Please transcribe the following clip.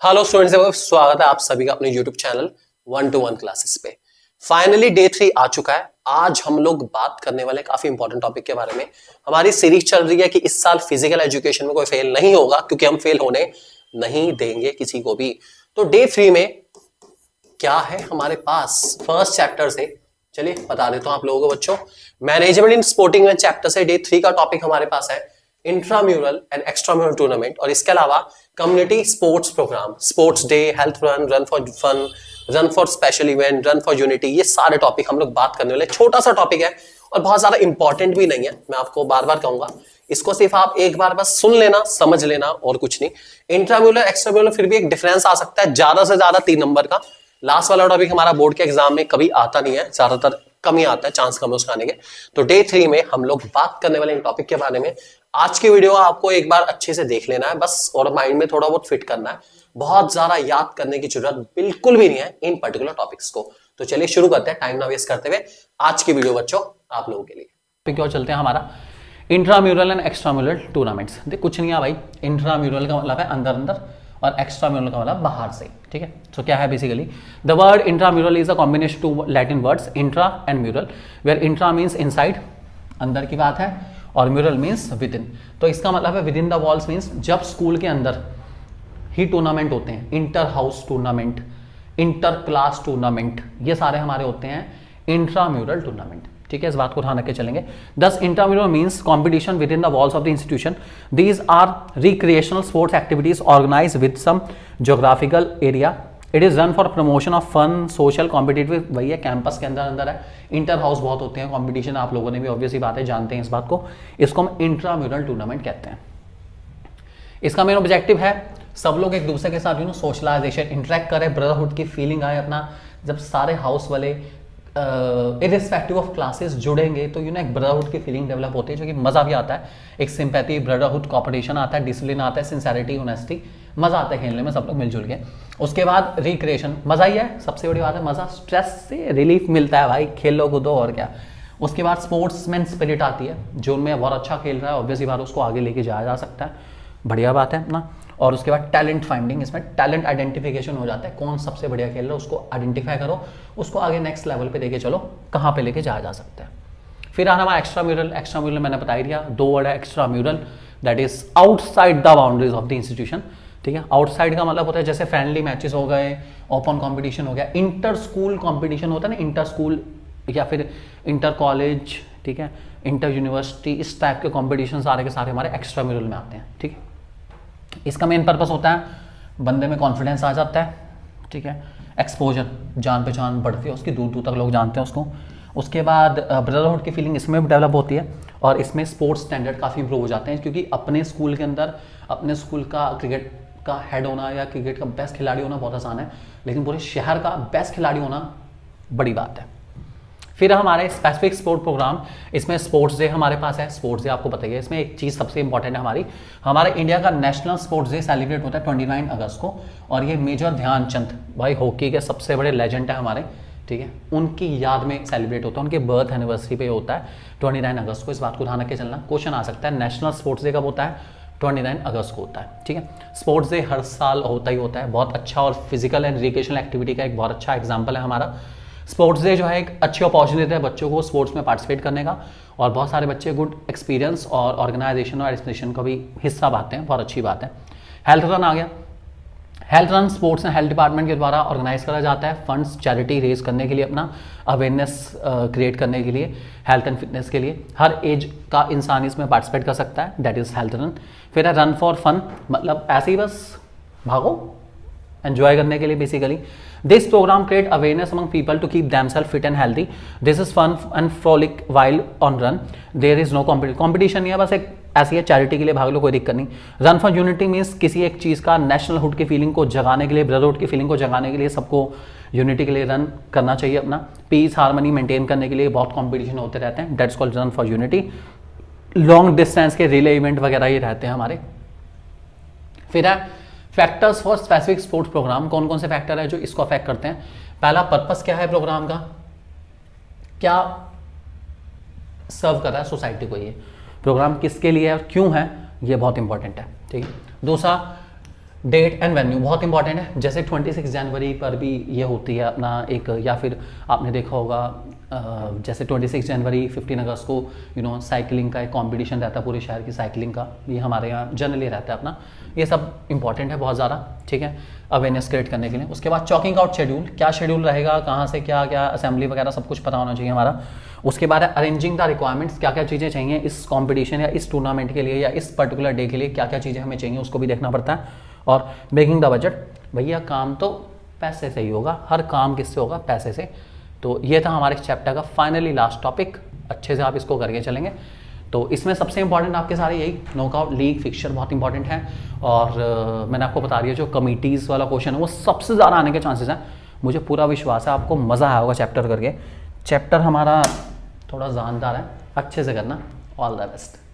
Hello students, स्वागत है आप सभी का अपने यूट्यूब चैनल 1-to-1 क्लासेस पे। फाइनली डे 3 आ चुका है। आज हम लोग बात करने वाले काफी इंपॉर्टेंट टॉपिक के बारे में। हमारी सीरीज चल रही है कि इस साल फिजिकल एजुकेशन में कोई फेल नहीं होगा, क्योंकि हम फेल होने नहीं देंगे किसी को भी। तो डे 3 में क्या है हमारे पास, फर्स्ट चैप्टर से चलिए बता देता हूं आप लोगों को बच्चों। मैनेजमेंट इन स्पोर्टिंग में चैप्टर से डे 3 का टॉपिक हमारे पास है इंट्राम्यूरल एंड एक्स्ट्राम्यूरल टूर्नामेंट, और इसके अलावा community sports programme, sports day, health run, run for fun, run for special event, run for unity. ये सारे टॉपिक हम लोग बात करने वाले। छोटा सा टॉपिक है और बहुत ज्यादा इंपॉर्टेंट भी नहीं है। मैं आपको बार बार कहूंगा, इसको सिर्फ आप एक बार बस सुन लेना, समझ लेना, और कुछ नहीं। इंट्राम्यूरल एक्स्ट्राम्यूरल फिर भी एक डिफरेंस आ सकता है, ज्यादा से ज्यादा 3 नंबर का। लास्ट वाला टॉपिक हमारा बोर्ड के एग्जाम में कभी आता नहीं है, ज्यादातर कम ही आता है, चांस कम है उसका आने के। तो डे 3 में हम लोग बात करने वाले इन टॉपिक के बारे में। आज की वीडियो आपको एक बार अच्छे से देख लेना है बस, और माइंड में थोड़ा बहुत फिट करना है। बहुत ज्यादा याद करने की जरूरत बिल्कुल भी नहीं है इन पर्टिकुलर टॉपिक्स को। तो चलिए शुरू करते हैं, टाइम ना वेस्ट करते हुए आज की वीडियो बच्चों आप लोगों के लिए। टॉपिक और चलते हैं हमारा इंट्राम्यूरल एंड एक्स्ट्राम्यूरल टूर्नामेंट्स। देख कुछ नहीं है भाई, इंट्राम्यूरल का मतलब है अंदर अंदर और एक्स्ट्राम्यूरल का मतलब बाहर से। ठीक है, तो क्या है basically the word intramural is a combination to Latin words intra and mural, where intra means inside, अंदर की बात है, और म्यूरल मीन्स विद इन। तो इसका मतलब है with in the walls means जब स्कूल के अंदर ही टूर्नामेंट होते हैं, inter house tournament, inter class tournament, ये सारे हमारे होते हैं इंट्राम्यूरल टूर्नामेंट। ठीक है, इस बात को ध्यान रख के चलेंगे। Thus intramural means competition within the walls of the institution. These are recreational sports activities organise with some geographical area. It is run for promotion of fun social competitive. वही है, कैंपस के अंदर अंदर है। Inter house बहुत होते हैं competition, आप लोगों ने भी ऑब्वियसली बात है, जानते हैं इस बात को। इसको हम इंट्राम्यूरल टूर्नामेंट कहते हैं। इसका मेन ऑब्जेक्टिव है सब लोग एक दूसरे के साथ सोशलाइजेशन, इंटरेक्ट करें, ब्रदरहुड की फीलिंग आए अपना। जब सारे हाउस वाले इरिस्पेक्टिव ऑफ क्लासेस जुड़ेंगे तो एक ब्रदरहुड की फीलिंग डेवलप होती है, जो कि मजा भी आता है। एक सिंपैथी, ब्रदरहुड, कॉपरेशन आता है, डिसिप्लिन आता है, सिंसेरिटी, ऑनेस्टी, मजा आता है खेलने में सब लोग मिलजुल के। उसके बाद रिक्रिएशन, मजा ही है, सबसे बड़ी बात है मजा, स्ट्रेस से रिलीफ मिलता है भाई, खेलो कूदो और क्या। उसके बाद स्पोर्ट्समैन स्पिरिट आती है, जो उनमें बहुत अच्छा खेल रहा है ऑब्वियसली बात उसको आगे लेके जाया जा सकता है, बढ़िया बात है ना। और उसके बाद टैलेंट फाइंडिंग, इसमें टैलेंट आइडेंटिफिकेशन हो जाता है, कौन सबसे बढ़िया खेल रहा है उसको आइडेंटिफाई करो, उसको आगे नेक्स्ट लेवल पे लेके चलो, कहाँ पे लेके जाया जा सकता है। फिर आना हमारा एक्स्ट्राम्यूरल। एक्स्ट्राम्यूरल मैंने बता ही दिया, 2 वर्ड है extramural, that is outside the boundaries of the institution. ठीक है, आउटसाइड का मतलब होता है जैसे फ्रेंडली मैचेस हो गए, ओपन कंपटीशन हो गया, इंटर स्कूल कंपटीशन होता है ना, इंटर स्कूल या फिर इंटर कॉलेज, ठीक है, इंटर यूनिवर्सिटी, इस टाइप के कंपटीशन सारे के सारे हमारे एक्स्ट्राम्यूरल में आते हैं। ठीक है, इसका मेन पर्पस होता है बंदे में कॉन्फिडेंस आ जाता है, ठीक है, एक्सपोजर, जान पहचान बढ़ती है उसकी, दूर दूर तक लोग जानते हैं उसको। उसके बाद ब्रदरहुड की फीलिंग इसमें भी डेवलप होती है, और इसमें स्पोर्ट्स स्टैंडर्ड काफ़ी इंप्रूव हो जाते हैं, क्योंकि अपने स्कूल के अंदर अपने स्कूल का क्रिकेट का हेड होना या क्रिकेट का बेस्ट खिलाड़ी होना बहुत आसान है, लेकिन पूरे शहर का बेस्ट खिलाड़ी होना बड़ी बात है। फिर हमारे स्पेसिफिक स्पोर्ट प्रोग्राम, इसमें स्पोर्ट्स डे हमारे पास है। स्पोर्ट्स डे आपको बताइए, इसमें एक चीज़ सबसे इंपॉर्टेंट है हमारे इंडिया का नेशनल स्पोर्ट्स डे सेलिब्रेट होता है 29 अगस्त को, और ये मेजर ध्यानचंद भाई, हॉकी के सबसे बड़े लेजेंड है हमारे, ठीक है, उनकी याद में सेलिब्रेट होता है, उनके बर्थ एनिवर्सरी पे होता है 29 अगस्त को। इस बात को ध्यान रख के चलना, क्वेश्चन आ सकता है नेशनल स्पोर्ट्स डे कब होता है, 29 अगस्त को होता है। ठीक है, स्पोर्ट्स डे हर साल होता ही होता है, बहुत अच्छा, और फिजिकल एंड रिक्रिएशनल एक्टिविटी का एक बहुत अच्छा एग्जाम्पल है हमारा। स्पोर्ट्स डे जो है एक अच्छी अपॉर्चुनिटी है बच्चों को स्पोर्ट्स में पार्टिसिपेट करने का, और बहुत सारे बच्चे गुड एक्सपीरियंस और ऑर्गेनाइजेशन और एडमिनिस्ट्रेशन का भी हिस्सा पाते हैं, बहुत अच्छी बात है। हेल्थ रन आ गया। Health run sports and health department के द्वारा ऑर्गेनाइज करा जाता है, फंड्स चैरिटी रेज करने के लिए, अपना अवेयरनेस क्रिएट करने के लिए, हेल्थ एंड फिटनेस के लिए। हर एज का इंसान इसमें पार्टिसिपेट कर सकता है, दैट इज हेल्थ रन। फिर है रन फॉर फन, मतलब ऐसे ही बस भागो एंजॉय करने के लिए basically. This programme create awareness among people to keep themselves fit and healthy. This is fun and frolic while on run, there is no competition नहीं है, बस एक ऐसी है चैरिटी के लिए भाग लो, कोई दिक्कत नहीं। रन फॉर यूनिटी मीन्स किसी एक चीज़ का नेशनल हुड की फीलिंग को जगाने के लिए, ब्रदरहुड की फीलिंग को जगाने के लिए सबको यूनिटी के लिए रन करना चाहिए अपना। पीस हार्मनी मेंटेन करने के लिए बहुत कॉम्पिटिशन होते रहते हैं, that's called run for unity. Long distance के रिले इवेंट वगैरह ये रहते हैं हमारे। फिर है factors for specific sports programme, कौन कौन से फैक्टर है जो इसको अफेक्ट करते हैं। पहला, पर्पस क्या है प्रोग्राम का, क्या सर्व कर रहा है सोसाइटी को, ये प्रोग्राम किसके लिए है और क्यों है, ये बहुत इंपॉर्टेंट है। ठीक है, दूसरा डेट एंड वेन्यू बहुत इंपॉर्टेंट है। जैसे 26 जनवरी पर भी ये होती है अपना एक, या फिर आपने देखा होगा जैसे 26 जनवरी 15 अगस्त को साइकिलिंग का एक कंपटीशन रहता है पूरे शहर की साइकिलिंग का, ये हमारे यहाँ जनरली रहता है अपना। ये सब इंपॉर्टेंट है बहुत ज़्यादा, ठीक है, अवेयरनेस क्रिएट करने के लिए। उसके बाद चॉकिंग आउट शेड्यूल, क्या शेड्यूल रहेगा, कहाँ से क्या क्या असेंबली वगैरह सब कुछ पता होना चाहिए हमारा। उसके बाद अरेंजिंग द रिक्वायरमेंट्स, क्या क्या चीज़ें चाहिए इस कॉम्पिटिशन या इस टूर्नामेंट के लिए या इस पर्टिकुलर डे के लिए, क्या क्या चीज़ें हमें चाहिए उसको भी देखना पड़ता है। और मेकिंग द बजट, भैया काम तो पैसे से ही होगा, हर काम किससे होगा, पैसे से। तो ये था हमारे चैप्टर का फाइनली लास्ट टॉपिक, अच्छे से आप इसको करके चलेंगे। तो इसमें सबसे इंपॉर्टेंट आपके सारे यही नॉकआउट लीग फिक्सचर बहुत इंपॉर्टेंट है। और मैंने आपको बता दिया जो कमिटीज़ वाला क्वेश्चन है वो सबसे ज़्यादा आने के चांसेस हैं। मुझे पूरा विश्वास है आपको मज़ा आया होगा चैप्टर करके। चैप्टर हमारा थोड़ा जानदार है, अच्छे से करना। All the best.